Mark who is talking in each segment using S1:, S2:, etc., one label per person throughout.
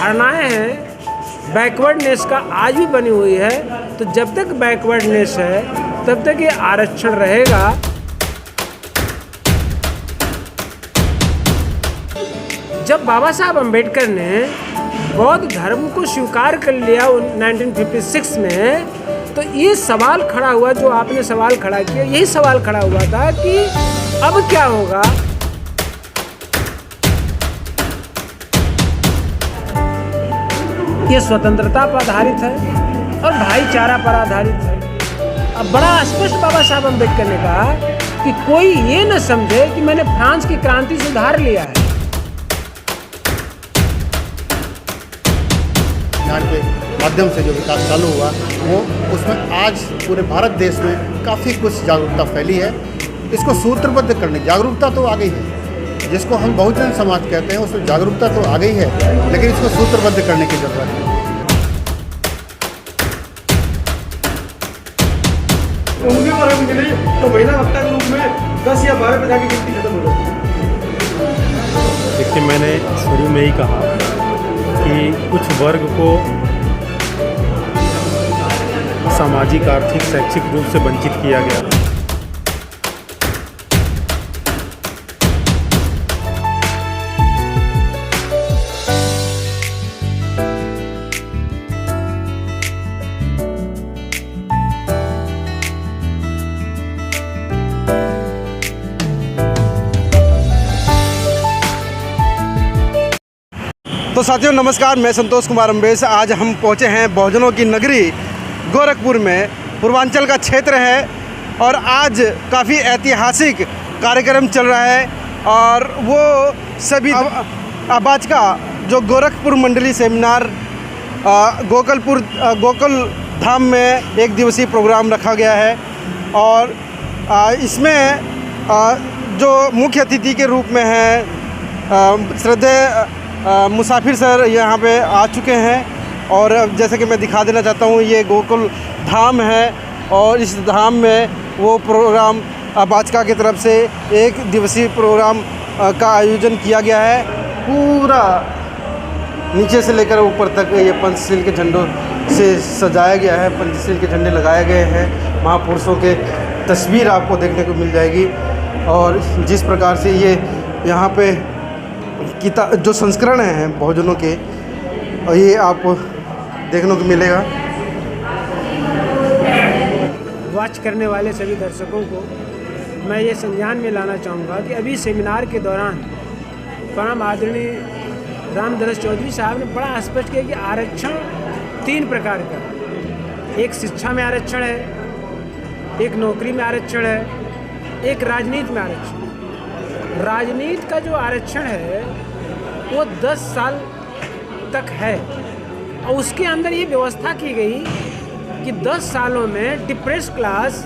S1: धारणाएं हैं बैकवर्डनेस का आज भी बनी हुई है। तो जब तक बैकवर्डनेस है तब तक ये आरक्षण रहेगा। जब बाबा साहब अम्बेडकर ने बौद्ध धर्म को स्वीकार कर लिया 1956 में, तो ये सवाल खड़ा हुआ, जो आपने सवाल खड़ा किया, यही सवाल खड़ा हुआ था कि अब क्या होगा। ये स्वतंत्रता पर आधारित है और भाईचारा पर आधारित है। अब बड़ा स्पष्ट बाबा साहब अम्बेडकर ने कहा कि कोई ये न समझे कि मैंने फ्रांस की क्रांति से उधार लिया है।
S2: ज्ञान के माध्यम से जो विकास चालू हुआ वो उसमें आज पूरे भारत देश में काफ़ी कुछ जागरूकता फैली है। इसको सूत्रबद्ध करने जागरूकता तो आ गई है, जिसको हम बहुजन समाज कहते हैं उसमें जागरूकता तो आ गई है, लेकिन इसको सूत्रबद्ध करने की जरूरत है।
S3: उनके बारे में नहीं तो महिला वक्ता के रूप में 10 या 12 पे जाके गिनती खत्म हो जाती है।
S4: देखिए, मैंने शुरू में ही कहा कि कुछ वर्ग को सामाजिक, आर्थिक, शैक्षिक रूप से वंचित किया गया।
S3: तो साथियों नमस्कार, मैं संतोष कुमार अम्बेश। आज हम पहुंचे हैं बहुजनों की नगरी गोरखपुर में। पूर्वांचल का क्षेत्र है और आज काफ़ी ऐतिहासिक कार्यक्रम चल रहा है और वो सभी अबाचका जो गोरखपुर मंडली सेमिनार गोकुल धाम में एक दिवसीय प्रोग्राम रखा गया है और इसमें जो मुख्य अतिथि के रूप में हैं श्रद्धेय मुसाफिर सर यहाँ पे आ चुके हैं। और जैसे कि मैं दिखा देना चाहता हूँ, ये गोकुल धाम है और इस धाम में वो प्रोग्राम अबाचका की तरफ से एक दिवसीय प्रोग्राम का आयोजन किया गया है। पूरा नीचे से लेकर ऊपर तक ये पंचशील के झंडों से सजाया गया है। पंचशील के झंडे लगाए गए हैं, महापुरुषों के तस्वीर आपको देखने को मिल जाएगी। और जिस प्रकार से ये यहाँ पे जो संस्करण हैं बहुजनों के, और ये आपको देखने को मिलेगा।
S1: वॉच करने वाले सभी दर्शकों को मैं ये संज्ञान में लाना चाहूँगा कि अभी सेमिनार के दौरान परम आदरणीय रामधरस चौधरी साहब ने बड़ा स्पष्ट किया कि आरक्षण 3 प्रकार का, एक शिक्षा में आरक्षण है, एक नौकरी में आरक्षण है, एक राजनीति में आरक्षण। राजनीति का जो आरक्षण है वो 10 साल तक है और उसके अंदर ये व्यवस्था की गई कि 10 सालों में डिप्रेस क्लास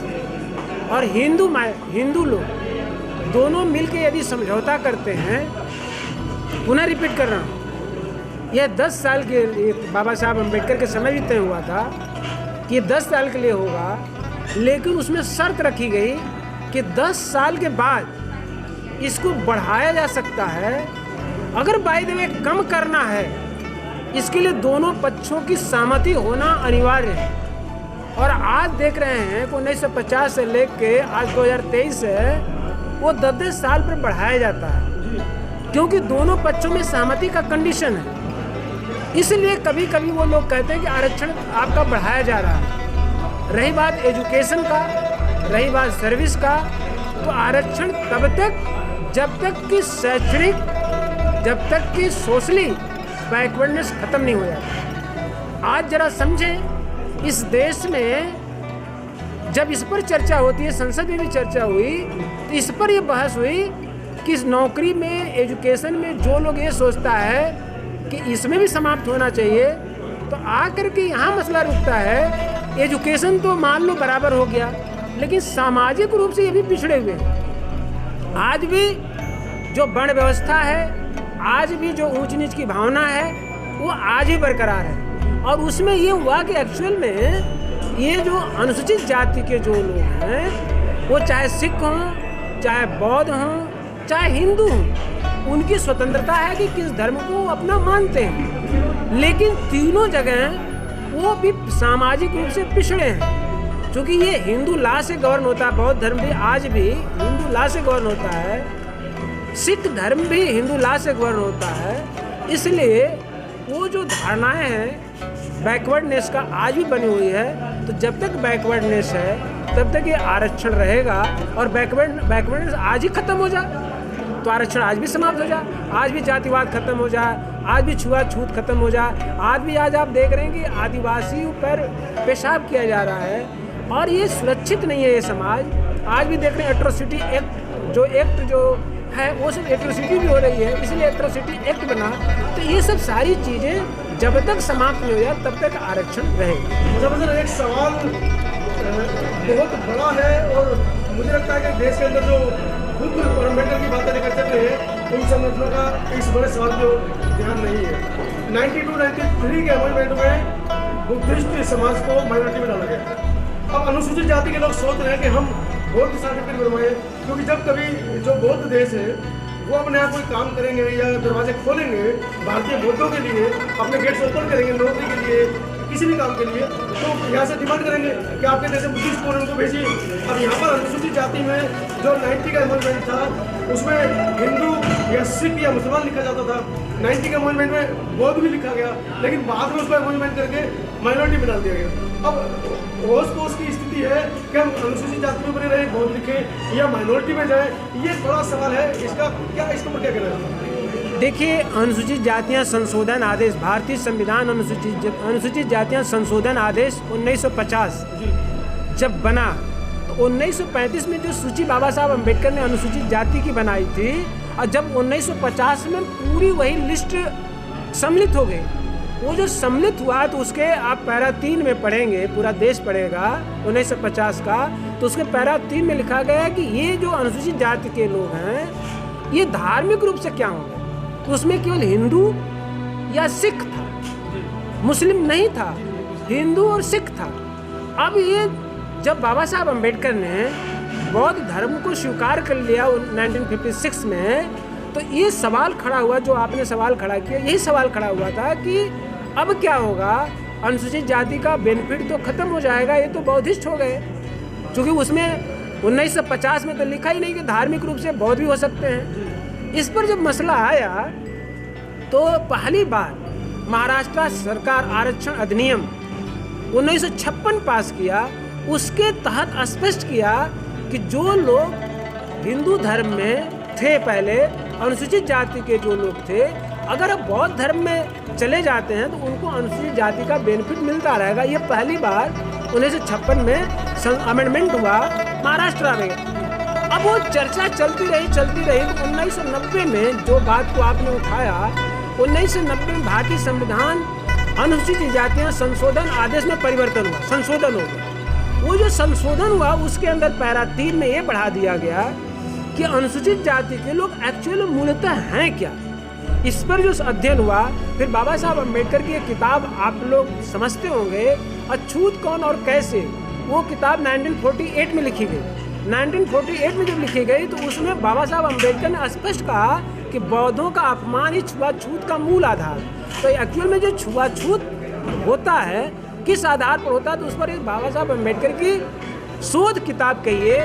S1: और हिंदू लोग दोनों मिलकर यदि समझौता करते हैं, पुनः रिपीट कर रहा हूँ, यह 10 साल के लिए बाबा साहब अम्बेडकर के समय भी तय हुआ था कि ये 10 साल के लिए होगा, लेकिन उसमें शर्त रखी गई कि 10 साल के बाद इसको बढ़ाया जा सकता है। अगर बाय द वे कम करना है, इसके लिए दोनों पक्षों की सहमति होना अनिवार्य है। और आज देख रहे हैं कि 1950 से लेके आज 2023 है, वो 10-10 साल पर बढ़ाया जाता है क्योंकि दोनों पक्षों में सहमति का कंडीशन है। इसलिए कभी कभी वो लोग कहते हैं कि आरक्षण आपका बढ़ाया जा रहा है। रही बात एजुकेशन का, रही बात सर्विस का, तो आरक्षण तब तक जब तक कि शैक्षणिक, जब तक कि सोशली बैकवर्डनेस खत्म नहीं हो जाता। आज जरा समझें, इस देश में जब इस पर चर्चा होती है, संसद में भी चर्चा हुई, तो इस पर ये बहस हुई कि इस नौकरी में, एजुकेशन में जो लोग ये सोचता है कि इसमें भी समाप्त होना चाहिए, तो आकर के यहाँ मसला रुकता है। एजुकेशन तो मान लो बराबर हो गया, लेकिन सामाजिक रूप से ये भी पिछड़े हुए हैं। आज भी जो वर्ण व्यवस्था है, आज भी जो ऊंच नीच की भावना है, वो आज भी बरकरार है। और उसमें ये हुआ कि एक्चुअल में ये जो अनुसूचित जाति के जो लोग हैं, वो चाहे सिख हों, चाहे बौद्ध हों, चाहे हिंदू हों, उनकी स्वतंत्रता है कि किस धर्म को अपना मानते हैं। लेकिन तीनों जगह वो भी सामाजिक रूप से पिछड़े हैं। क्योंकि ये हिंदू लॉ से गवर्न होता है, बौद्ध धर्म भी आज भी हिंदू लॉ से गवर्न होता है, सिख धर्म भी हिंदू लॉ से गवर्न होता है। इसलिए वो जो धारणाएं हैं बैकवर्डनेस का आज भी बनी हुई है। तो जब तक बैकवर्डनेस है तब तक ये आरक्षण रहेगा, और बैकवर्डनेस आज ही खत्म हो जाए तो आरक्षण आज भी समाप्त हो जाए, आज भी जातिवाद खत्म हो जाए, आज भी छुआछूत खत्म हो जाए। आज आप देख रहे हैं कि आदिवासियों पर पेशाब किया जा रहा है, और ये सुरक्षित नहीं है ये समाज। आज भी देख रहे हैं एट्रोसिटी एक्ट जो है वो सब एट्रोसिटी भी हो रही है, इसलिए एट्रोसिटी एक्ट बना। तो ये सब सारी चीज़ें जब तक समाप्त नहीं हो जाए तब तक आरक्षण रहेगा।
S3: मुझे एक सवाल बहुत बड़ा है, और मुझे लगता है कि देश के अंदर जो खुद अम्बेडकर की बातें लेकर चल रहे हैं उन संगठनों का इस बड़े सवाल को ध्यान नहीं है। 92-93 के अमेंडमेंट में बुद्धिस्ट समाज को माइनॉरिटी में डाला गया। अब अनुसूचित जाति के लोग सोच रहे हैं कि हम बौद्ध सर्टिफिकेट बनवाएं, क्योंकि जब कभी जो बौद्ध देश है वो अपने यहाँ कोई काम करेंगे या दरवाजे खोलेंगे भारतीय बौद्धों के लिए, अपने गेट्स ओपन करेंगे नौकरी के लिए, किसी भी काम के लिए, तो यहाँ से डिमांड करेंगे कि आपके जैसे बुद्धिस्ट को उनको भेजिए। अब यहाँ पर अनुसूचित जाति में जो 90 का अमेंडमेंट था उसमें हिंदू या सिख या मुसलमान लिखा जाता था, 90 के अमेंडमेंट में बौद्ध भी लिखा गया, लेकिन बाद में उसको अमेंडमेंट करके माइनॉरिटी में डाल दिया गया। अब रोज पोस्ट की स्थिति है कि हम अनुसूचित जाति में बने रहे, बौद्ध लिखे या माइनॉरिटी में जाए, ये बड़ा सवाल है। इसका इसके ऊपर क्या कहना है?
S1: देखिए, अनुसूचित जातियां संशोधन आदेश, भारतीय संविधान अनुसूचित जातियां संशोधन आदेश 1950 जब बना तो 1935 में जो सूची बाबा साहब अम्बेडकर ने अनुसूचित जाति की बनाई थी, और जब 1950 में पूरी वही लिस्ट सम्मिलित हो गई, वो जो सम्मिलित हुआ तो उसके आप पैरा 3 में पढ़ेंगे, पूरा देश पढ़ेगा 1950 का, तो उसके पैरा 3 में लिखा गया है कि ये जो अनुसूचित जाति के लोग हैं ये धार्मिक रूप से क्या होंगे। तो उसमें केवल हिंदू या सिख था, मुस्लिम नहीं था, हिंदू और सिख था। अब ये जब बाबा साहब अम्बेडकर ने बौद्ध धर्म को स्वीकार कर लिया 1956 में, तो ये सवाल खड़ा हुआ, जो आपने सवाल खड़ा किया, यही सवाल खड़ा हुआ था कि अब क्या होगा, अनुसूचित जाति का बेनिफिट तो खत्म हो जाएगा, ये तो बौद्धिस्ट हो गए। क्योंकि उसमें 1950 में तो लिखा ही नहीं कि धार्मिक रूप से बौद्ध भी हो सकते हैं। इस पर जब मसला आया तो पहली बार महाराष्ट्र सरकार आरक्षण अधिनियम 1956 पास किया। उसके तहत स्पष्ट किया कि जो लोग हिंदू धर्म में थे पहले, अनुसूचित जाति के जो लोग थे, अगर अब बौद्ध धर्म में चले जाते हैं तो उनको अनुसूचित जाति का बेनिफिट मिलता रहेगा। ये पहली बार 1956 में अमेंडमेंट हुआ महाराष्ट्र में। अब वो चर्चा चलती रही तो 1990 में जो बात को आपने उठाया, 1990 में भारतीय संविधान अनुसूचित जातियां संशोधन आदेश में परिवर्तन हुआ, संशोधन हो गया। वो जो संशोधन हुआ उसके अंदर पैरा 3 में ये बढ़ा दिया गया कि अनुसूचित जाति के लोग एक्चुअली मूलतः हैं क्या। इस पर जो अध्ययन हुआ, फिर बाबा साहब अम्बेडकर की एक किताब आप लोग समझते होंगे, अछूत कौन और कैसे, वो किताब 1948 में लिखी गई। 1948 में जब लिखी गई तो उसमें बाबा साहब अम्बेडकर ने स्पष्ट कहा कि बौद्धों का अपमान ही छुआछूत का मूल आधार। तो एक्चुअल में जो छुआछूत होता है किस आधार पर होता है, तो उस पर बाबा साहब अम्बेडकर की शोध किताब कहिए।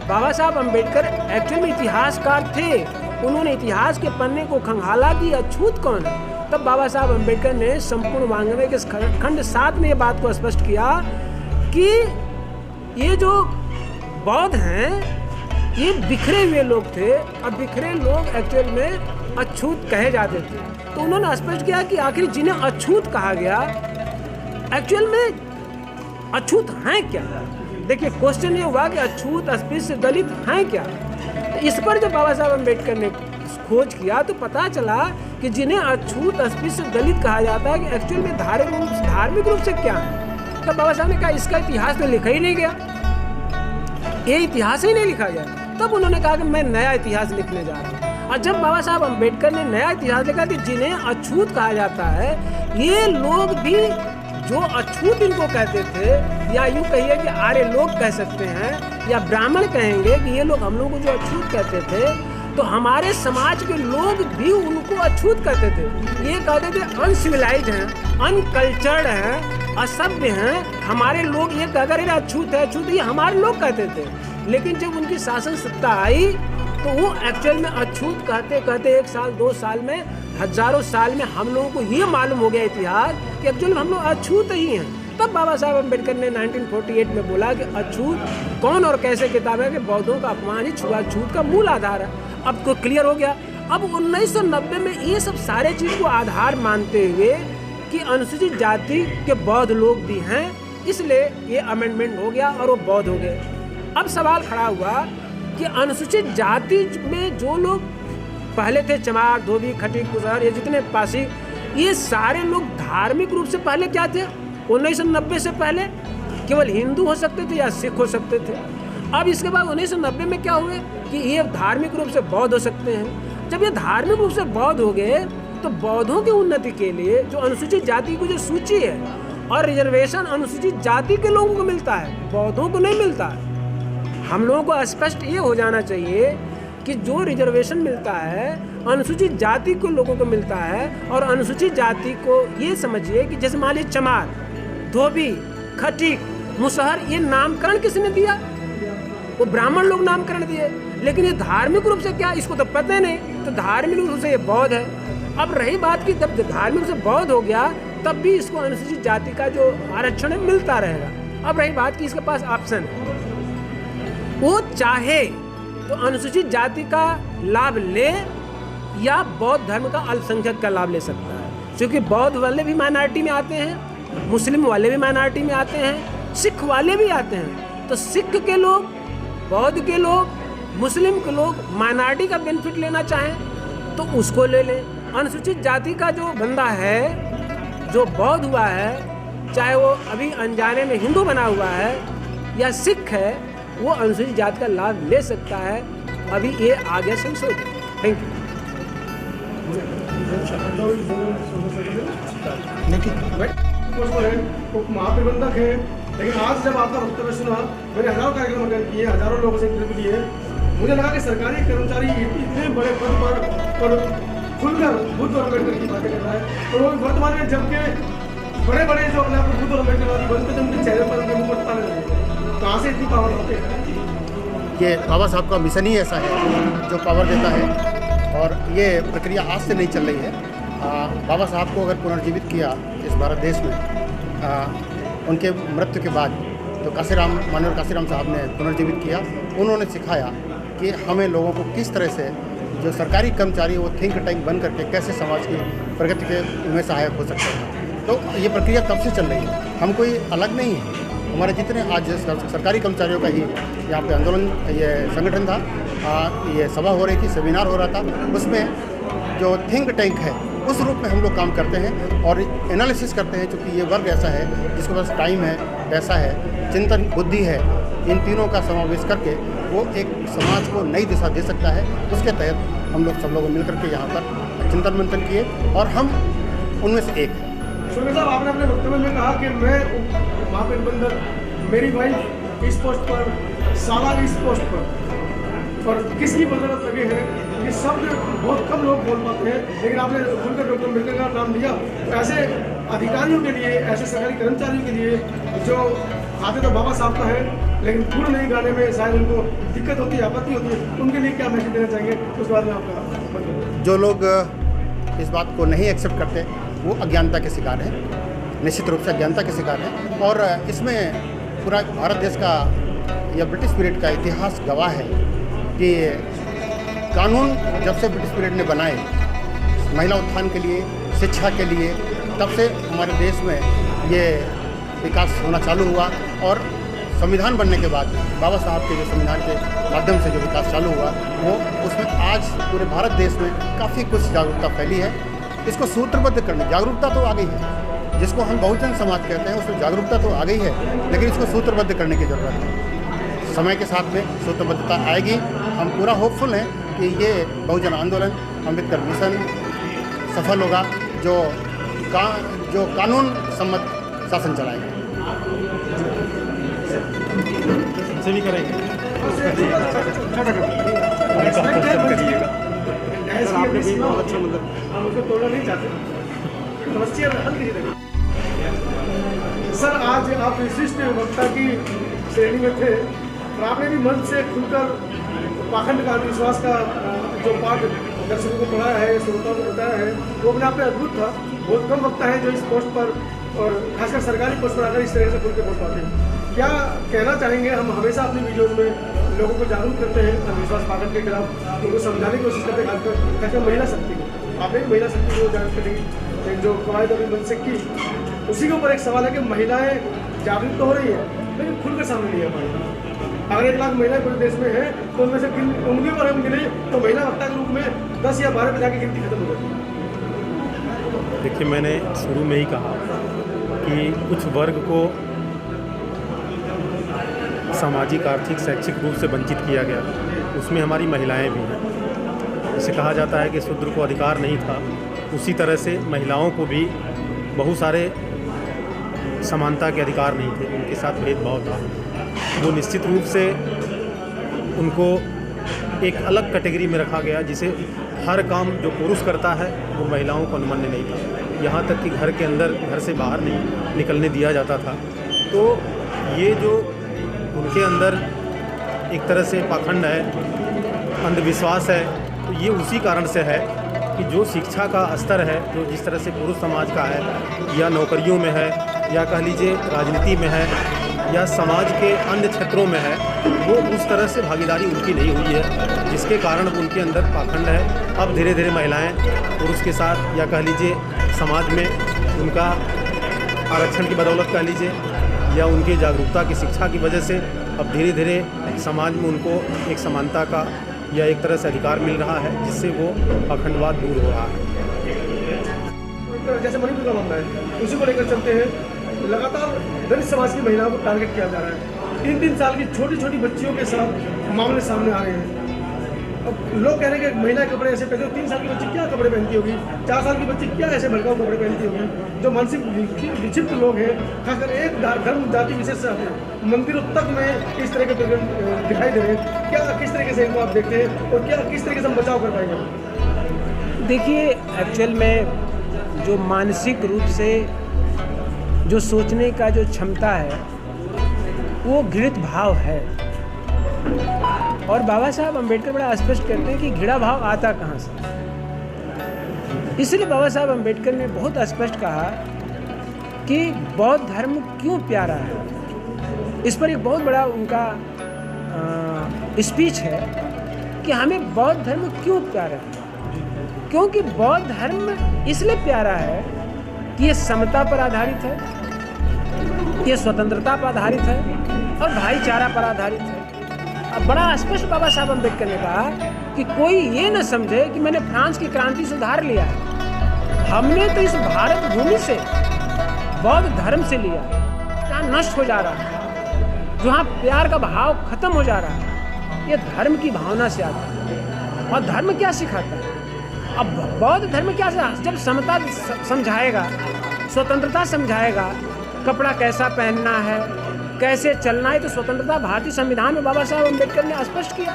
S1: बाबा साहब अम्बेडकर एक्चुअल में इतिहासकार थे, उन्होंने इतिहास के पन्ने को खंगाला कि अछूत कौन है। तब बाबा साहब अम्बेडकर ने संपूर्ण वांग्मय के खंड 7 में ये बात को स्पष्ट किया कि ये जो बौद्ध हैं ये बिखरे हुए लोग थे, और बिखरे लोग एक्चुअल में अछूत कहे जाते थे। तो उन्होंने स्पष्ट किया कि आखिर जिन्हें अछूत कहा गया एक्चुअल में अछूत हैं क्या। देखिए, क्वेश्चन ये हुआ कि अछूत, अस्पृश्य, दलित हैं क्या। तो इस पर जब बाबा साहब अम्बेडकर ने खोज किया तो पता चला कि जिन्हें अछूत, अस्पृश्य, दलित कहा जाता है कि एक्चुअल में धार्मिक रूप से क्या है। तब बाबा साहब ने कहा इसका इतिहास तो लिखा ही नहीं गया, ये इतिहास ही नहीं लिखा गया। तब उन्होंने कहा कि मैं नया इतिहास लिखने जा रहा हूँ। और जब बाबा साहब अम्बेडकर ने नया इतिहास लिखा कि जिन्हें अछूत कहा जाता है, ये लोग भी जो अछूत इनको कहते थे, या यूँ कहिए कि आर्य लोग कह सकते हैं, या ब्राह्मण कहेंगे कि ये लोग हम लोग को जो अछूत कहते थे, तो हमारे समाज के लोग भी उनको अछूत कहते थे। ये कहते थे अनसिविलाइज्ड हैं, अनकल्चर्ड हैं, असभ्य हैं। हमारे लोग ये कहकर अछूत है, अछूत, ये हमारे लोग कहते थे। लेकिन जब उनकी शासन सत्ता आई तो वो एक्चुअल में अछूत कहते कहते 1 साल 2 साल में, हजारों साल में हम लोगों को ये मालूम हो गया इतिहास कि एक्चुअल में हम लोग अछूत ही हैं। तब बाबा साहब अम्बेडकर ने 1948 में बोला कि अछूत कौन और कैसे किताब है कि बौद्धों का अपमान ही छुआछूत का मूल आधार है। अब तो क्लियर हो गया। अब 1990 में ये सब सारे चीज़ को आधार मानते हुए कि अनुसूचित जाति के बौद्ध लोग भी हैं, इसलिए ये अमेंडमेंट हो गया और वो बौद्ध हो गए। अब सवाल खड़ा हुआ कि अनुसूचित जाति में जो लोग पहले थे, चमार, धोबी, खटीक, कुशवाहा, ये जितने पासी, ये सारे लोग धार्मिक रूप से पहले क्या थे? 1990 से पहले केवल हिंदू हो सकते थे या सिख हो सकते थे। अब इसके बाद 1990 में क्या हुए कि ये धार्मिक रूप से बौद्ध हो सकते हैं। जब ये धार्मिक रूप से बौद्ध हो गए तो बौद्धों की उन्नति के लिए जो अनुसूचित जाति की जो सूची है और रिजर्वेशन अनुसूचित जाति के लोगों को मिलता है, बौद्धों को नहीं मिलता है। हम लोगों को स्पष्ट ये हो जाना चाहिए कि जो रिजर्वेशन मिलता है अनुसूचित जाति को लोगों को मिलता है, और अनुसूचित जाति को ये समझिए कि जैसे मान लीजिए चमार, धोबी, खटीक, मुसहर, ये नामकरण किसने दिया? वो ब्राह्मण लोग नामकरण दिए। लेकिन ये धार्मिक रूप से क्या, इसको तो पता नहीं, तो धार्मिक रूप से ये बौद्ध है। अब रही बात कि जब धार्मिक रूप से बौद्ध हो गया तब भी इसको अनुसूचित जाति का जो आरक्षण है मिलता रहेगा। अब रही बात कि इसके पास ऑप्शन है, वो चाहे तो अनुसूचित जाति का लाभ ले या बौद्ध धर्म का अल्पसंख्यक का लाभ ले सकता है, क्योंकि बौद्ध वाले भी माइनॉरिटी में आते हैं, मुस्लिम वाले भी माइनॉरिटी में आते हैं, सिख वाले भी आते हैं। तो सिख के लोग, बौद्ध के लोग, मुस्लिम के लोग माइनॉरिटी का बेनिफिट लेना चाहें तो उसको ले लें। अनुसूचित जाति का जो बंदा है, जो बौद्ध हुआ है, चाहे वो अभी अनजाने में हिंदू बना हुआ है या सिख है, वो अनुसूचित जाति का लाभ ले सकता है। अभी ये आ गया संशोधन। Thank you.
S5: उप महाप्रबंधक है, लेकिन आज जब आपका वक्तव्य सुना, मैंने हजारों कार्यक्रम अटेंड किए, हजारों लोगों से इंटरव्यू लिए, मुझे लगा कि सरकारी कर्मचारी इतने बड़े पद पर खुलकर बुद्ध और अम्बेडकर की बातें कर रहा है, और वो वर्तमान में जबकि बड़े बड़े जो अपने आप को बुद्ध और अम्बेडकर बनते थे, उनके चेहरे पर उनके मुंह पर ताले लगे। कहाँ से इतनी पावर होते हैं?
S2: ये बाबा साहब का मिशन ही ऐसा है जो पावर देता है, और ये प्रक्रिया आज से नहीं चल रही है। बाबा साहब को अगर पुनर्जीवित किया इस भारत देश में उनके मृत्यु के बाद, तो काशीराम, माननीय काशीराम साहब ने पुनर्जीवित किया। उन्होंने सिखाया कि हमें लोगों को किस तरह से जो सरकारी कर्मचारी वो थिंक टैंक बन करके कैसे समाज की प्रगति के में सहायक हो सकते हैं। तो ये प्रक्रिया तब से चल रही है, हम कोई अलग नहीं है। हमारे जितने आज सरकारी कर्मचारियों का ही यहाँ पे आंदोलन, ये संगठन था, ये सभा हो रही थी, सेमिनार हो रहा था, उसमें जो थिंक टैंक है उस रूप में हम लोग काम करते हैं और एनालिसिस करते हैं। क्योंकि ये वर्ग ऐसा है जिसके पास टाइम है, पैसा है, चिंतन बुद्धि है, इन तीनों का समावेश करके वो एक समाज को नई दिशा दे सकता है। उसके तहत हम लोग सब लोग मिल करके यहाँ पर चिंतन मंथन किए और हम उनमें से एक हैं।
S5: सुरेश साहब, आपने अपने वक्तव्य में कहा कि मैं महाप्रबंधक, मेरी वाइफ इस पोस्ट पर, साला इस पोस्ट पर किसकी बदौलत लगे हैं, ये शब्द बहुत कम लोग बोल पाते हैं, लेकिन आपने खुलकर डॉक्टर अम्बेडकर का नाम लिया। तो ऐसे अधिकारियों के लिए, ऐसे सरकारी कर्मचारियों के लिए जो खाते तो बाबा साहब का है, लेकिन पूर्ण नहीं गाने में शायद उनको दिक्कत होती है, आपत्ति होती है, उनके लिए क्या मैसेज देना चाहेंगे? उसके बाद में आपका
S2: जो लोग इस बात को नहीं एक्सेप्ट करते वो अज्ञानता के शिकार हैं, निश्चित रूप से अज्ञानता के शिकार हैं। और इसमें पूरा भारत देश का या ब्रिटिश पीरियड का इतिहास गवाह है कि कानून जब से ब्रिटिश पीरियड ने बनाए महिला उत्थान के लिए, शिक्षा के लिए, तब से हमारे देश में ये विकास होना चालू हुआ। और संविधान बनने के बाद बाबा साहब के जो संविधान के माध्यम से जो विकास चालू हुआ, वो उसमें आज पूरे भारत देश में काफ़ी कुछ जागरूकता फैली है। इसको सूत्रबद्ध करने, जागरूकता तो आ गई है, जिसको हम बहुजन समाज कहते हैं, उसमें जागरूकता तो आ गई है, लेकिन इसको सूत्रबद्ध करने की ज़रूरत है। समय के साथ में सूत्रबद्धता आएगी। हम पूरा होपफुल हैं कि ये बहुजन आंदोलन, अम्बेडकर मिशन सफल होगा, जो कानून सम्मत शासन चलाएगा।
S3: सभी करेंगे।
S4: उनका क्वेश्चन करिएगा।
S5: सर आपने भी बहुत अच्छा मतलब हम उसको तोड़ना नहीं चाहते, समस्या हल कीजिए। सर आज आप विशिष्ट वक्ता की श्रेणी में थे और आपने भी मंच से खुलकर पाखंड का अंधविश्वास का जो पाठ दर्शकों को पढ़ाया है, श्रोताओं को बताया है, वो अपने आप में अद्भुत था। बहुत कम वक्ता है जो इस पोस्ट पर और खासकर सरकारी पोस्ट पर आकर इस तरह से खुल के बोल पाते हैं। क्या कहना चाहेंगे? हम हमेशा अपनी वीडियोज में लोगों को जागरूक करते हैं अंधविश्वास पाखंड के खिलाफ, उनको समझाने की कोशिश करते हैं, खासकर महिला शक्ति को। आपने भी महिला शक्ति को जागरूक करेंगे, जो कवायद अभी बन से की, उसी के ऊपर एक सवाल है कि महिलाएं जागरूक तो हो रही है लेकिन खुलकर सामने नहीं आ पाई। अगर 1 लाख महिलाएं पूरे देश में हैं तो उनमें से उंगलियों पर हम गिने तो महिला वक्ता के रूप में 10 या 12 पे जाके गिनती खत्म हो जाती है।
S4: देखिए, मैंने शुरू में ही कहा कि कुछ वर्ग को सामाजिक, आर्थिक, शैक्षिक रूप से वंचित किया गया, उसमें हमारी महिलाएं भी हैं। जिसे कहा जाता है कि शूद्र को अधिकार नहीं था, उसी तरह से महिलाओं को भी बहुत सारे समानता के अधिकार नहीं थे, उनके साथ भेदभाव था। वो निश्चित रूप से उनको एक अलग कैटेगरी में रखा गया, जिसे हर काम जो पुरुष करता है वो महिलाओं को अनुमन्य नहीं था। यहाँ तक कि घर के अंदर, घर से बाहर नहीं निकलने दिया जाता था। तो ये जो उनके अंदर एक तरह से पाखंड है, अंधविश्वास है, तो ये उसी कारण से है कि जो शिक्षा का स्तर है, जो जिस तरह से पुरुष समाज का है, या नौकरियों में है, या कह लीजिए राजनीति में है, या समाज के अन्य क्षेत्रों में है, वो उस तरह से भागीदारी उनकी नहीं हुई है, जिसके कारण उनके अंदर पाखंड है। अब धीरे धीरे महिलाएं पुरुष के साथ, या कह लीजिए समाज में उनका आरक्षण की बदौलत कह लीजिए, या उनकी जागरूकता की शिक्षा की वजह से अब धीरे धीरे समाज में उनको एक समानता का या एक तरह से अधिकार मिल रहा है, जिससे वो पाखंडवाद दूर हो रहा है।
S5: जैसे मणिपुर का मामला है, उसी को लेकर चलते हैं। लगातार दलित समाज की महिलाओं को टारगेट किया जा रहा है। 3-3 साल की छोटी छोटी बच्चियों के साथ मामले सामने आ रहे हैं। अब लोग कह रहे हैं कि महिला कपड़े ऐसे पहनते हो, 3 साल की बच्ची क्या कपड़े पहनती होगी, 4 साल की बच्ची क्या ऐसे भड़काऊ कपड़े पहनती होगी। जो मानसिक विक्षिप्त लोग हैं, खासकर एक धर्म जाति विशेष से आते हैं, मंदिरों तक में इस तरह के प्रकरण दिखाई दे रहे हैं। क्या किस तरीके से इनको आप देखते हैं और क्या किस तरीके से हम बचाव कर पाएंगे?
S1: देखिए, एक्चुअल में जो मानसिक रूप से जो सोचने का जो क्षमता है वो घृणित भाव है। और बाबा साहब अम्बेडकर बड़ा स्पष्ट करते हैं कि घृणा भाव आता कहाँ से। इसलिए बाबा साहब अम्बेडकर ने बहुत स्पष्ट कहा कि बौद्ध धर्म क्यों प्यारा है। इस पर एक बहुत बड़ा उनका स्पीच है कि हमें बौद्ध धर्म क्यों प्यारा है। क्योंकि बौद्ध धर्म इसलिए प्यारा है कि ये समता पर आधारित है, ये स्वतंत्रता पर आधारित है और भाईचारा पर आधारित है। अब बड़ा स्पष्ट बाबा साहब अम्बेडकर ने कहा कि कोई ये न समझे कि मैंने फ्रांस की क्रांति से उधार लिया है। हमने तो इस भारत भूमि से बौद्ध धर्म से लिया है, जहाँ नष्ट हो जा रहा है, जहाँ प्यार का भाव खत्म हो जा रहा है। ये धर्म की भावना से आता है। और धर्म क्या सिखाता है? अब बौद्ध धर्म क्या, जब समता समझाएगा, स्वतंत्रता समझाएगा, कपड़ा कैसा पहनना है, कैसे चलना है, तो स्वतंत्रता भारतीय संविधान में बाबा साहब अम्बेडकर ने स्पष्ट किया।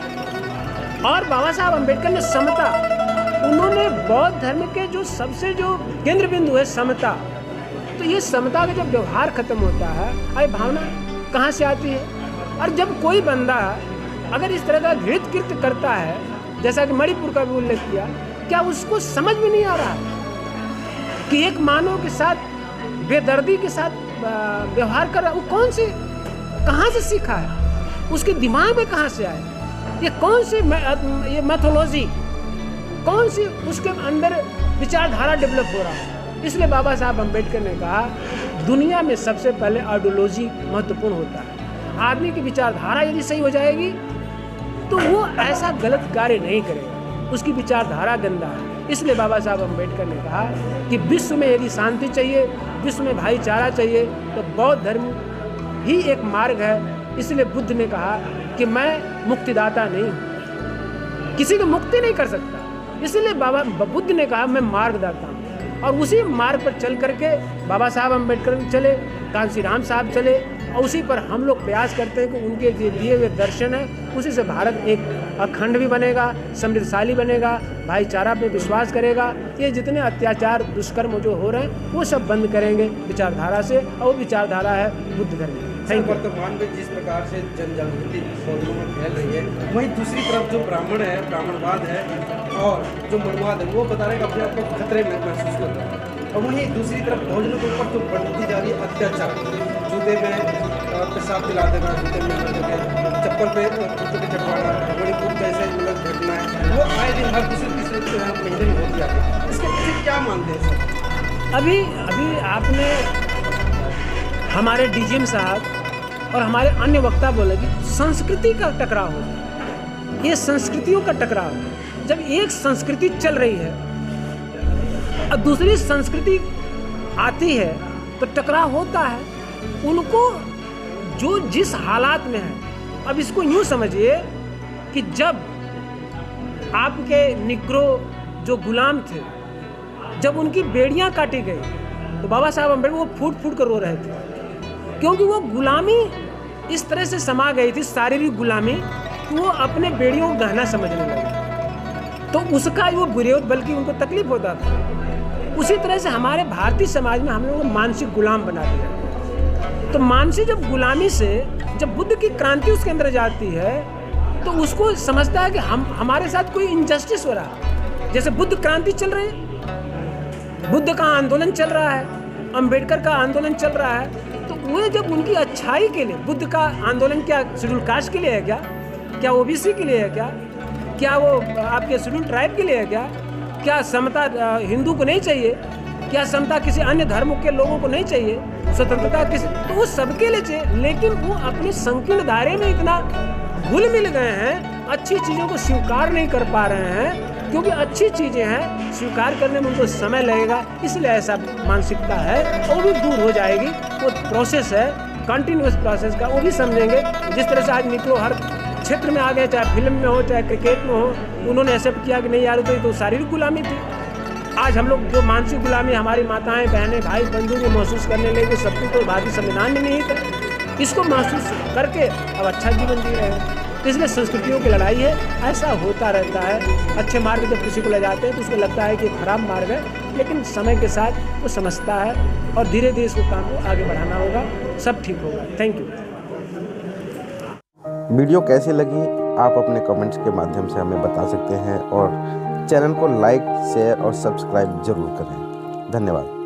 S1: और बाबा साहब अम्बेडकर ने समता, उन्होंने बौद्ध धर्म के जो सबसे जो केंद्र बिंदु है समता, तो ये समता का जब व्यवहार खत्म होता है, अरे भावना कहाँ से आती है? और जब कोई बंदा अगर इस तरह का घृणित कृत्य करता है, जैसा कि मणिपुर का भी उल्लेख किया, क्या उसको समझ में नहीं आ रहा कि एक मानव के साथ बेदर्दी के साथ व्यवहार कर रहा, वो कौन से, कहाँ से सीखा है, उसके दिमाग में कहाँ से आया, ये कौन सी ये मैथोलॉजी, कौन सी उसके अंदर विचारधारा डेवलप हो रहा है। इसलिए बाबा साहब अम्बेडकर ने कहा दुनिया में सबसे पहले आइडियोलॉजी महत्वपूर्ण होता है। आदमी की विचारधारा यदि सही हो जाएगी तो वो ऐसा गलत कार्य नहीं करेगा, उसकी विचारधारा गंदा है। इसलिए बाबा साहब अम्बेडकर ने कहा कि विश्व में यदि शांति चाहिए, विश्व में भाईचारा चाहिए, तो बौद्ध धर्म ही एक मार्ग है। इसलिए बुद्ध ने कहा कि मैं मुक्तिदाता नहीं हूँ, किसी को मुक्ति नहीं कर सकता। इसलिए बाबा बुद्ध ने कहा मैं मार्गदाता हूँ। और उसी मार्ग पर चल करके बाबा साहब अम्बेडकर चले, कांसी राम साहब चले, और उसी पर हम लोग प्रयास करते हैं कि उनके दिए हुए दर्शन है उसी से भारत एक अखंड भी बनेगा, समृद्धशाली बनेगा, भाईचारा पे विश्वास करेगा। ये जितने अत्याचार दुष्कर्म जो हो रहे हैं वो सब बंद करेंगे विचारधारा से, और वो विचारधारा है बुद्ध धर्म। Thank you.
S3: वर्तमान में जिस प्रकार से जन जागृति सौदों में फैल रही है, वहीं दूसरी तरफ जो ब्राह्मण है, ब्राह्मणवाद है, और जो मनुवाद है, वो बता रहे हैं कि अपने आप को खतरे में महसूस कर रहे हैं। और वहीं दूसरी तरफ भोजनों के ऊपर जो बढ़ती जा रही है अत्याचार, जूते में पेशाब दिला देना, जूते में चप्पल पे जूते पे चढ़वाना, मणिपुर जैसे मतलब घटनाएं वो आए दिन हर दूसरे तीसरे महीने में होती जाती है। इसके पीछे क्या मानते हैं सर?
S1: अभी आपने हमारे डीजीएम साहब और हमारे अन्य वक्ता बोले कि संस्कृति का टकराव हो, ये संस्कृतियों का टकराव। जब एक संस्कृति चल रही है और दूसरी संस्कृति आती है तो टकराव होता है। उनको जो जिस हालात में है, अब इसको यूँ समझिए कि जब आपके निग्रो जो गुलाम थे, जब उनकी बेड़ियां काटी गई तो बाबा साहब अम्बेडकर वो फूट फूट कर रो रहे थे, क्योंकि वो गुलामी इस तरह से समा गई थी, शारीरिक गुलामी, कि वो अपने बेड़ियों को गहना समझने लगे। तो उसका वो विरोध, बल्कि उनको तकलीफ होता था। उसी तरह से हमारे भारतीय समाज में हम लोगों को मानसिक गुलाम बना दिया। तो मानसिक जब गुलामी से जब बुद्ध की क्रांति उसके अंदर जाती है तो उसको समझता है कि हमारे साथ कोई इनजस्टिस हो रहा है। जैसे बुद्ध क्रांति चल रही है, बुद्ध का आंदोलन चल रहा है, अंबेडकर का आंदोलन चल रहा है, तो वो जब उनकी अच्छाई के लिए, बुद्ध का आंदोलन क्या शेड्यूल कास्ट के लिए है क्या ओबीसी के लिए है क्या वो आपके शेड्यूल ट्राइब के लिए है क्या समता हिंदू को नहीं चाहिए, क्या समता किसी अन्य धर्म के लोगों को नहीं चाहिए, स्वतंत्रता किसी, तो वो सबके लिए चाहिए। लेकिन वो अपने संकीर्ण दायरे में इतना घुल मिल गए हैं, अच्छी चीज़ों को स्वीकार नहीं कर पा रहे हैं, क्योंकि अच्छी चीज़ें हैं, स्वीकार करने में उनको समय लगेगा, इसलिए ऐसा मानसिकता है। और भी दूर हो जाएगी, वो प्रोसेस है, कंटिन्यूस प्रोसेस का, वो भी समझेंगे। जिस तरह से आज निकलो हर क्षेत्र में आ गए, चाहे फिल्म में हो चाहे क्रिकेट में हो, उन्होंने एक्सेप्ट किया कि नहीं यार तो शारीरिक गुलामी थी। आज हम लोग जो मानसिक गुलामी हमारी माताएं बहनें भाई बंधु को महसूस करने लगे, सब कुछ तो भारतीय संविधान में नहीं था, इसको महसूस करके अब अच्छा जीवन जी रहे हैं। इसलिए संस्कृतियों की लड़ाई है, ऐसा होता रहता है। अच्छे मार्ग जब किसी को ले जाते हैं तो उसको लगता है कि खराब मार्ग है, लेकिन समय के साथ वो समझता है और धीरे धीरे इसको काम को आगे बढ़ाना होगा, सब ठीक होगा। Thank you.
S6: वीडियो कैसी लगी आप अपने कमेंट्स के माध्यम से हमें बता सकते हैं, और चैनल को लाइक शेयर और सब्सक्राइब जरूर करें। धन्यवाद।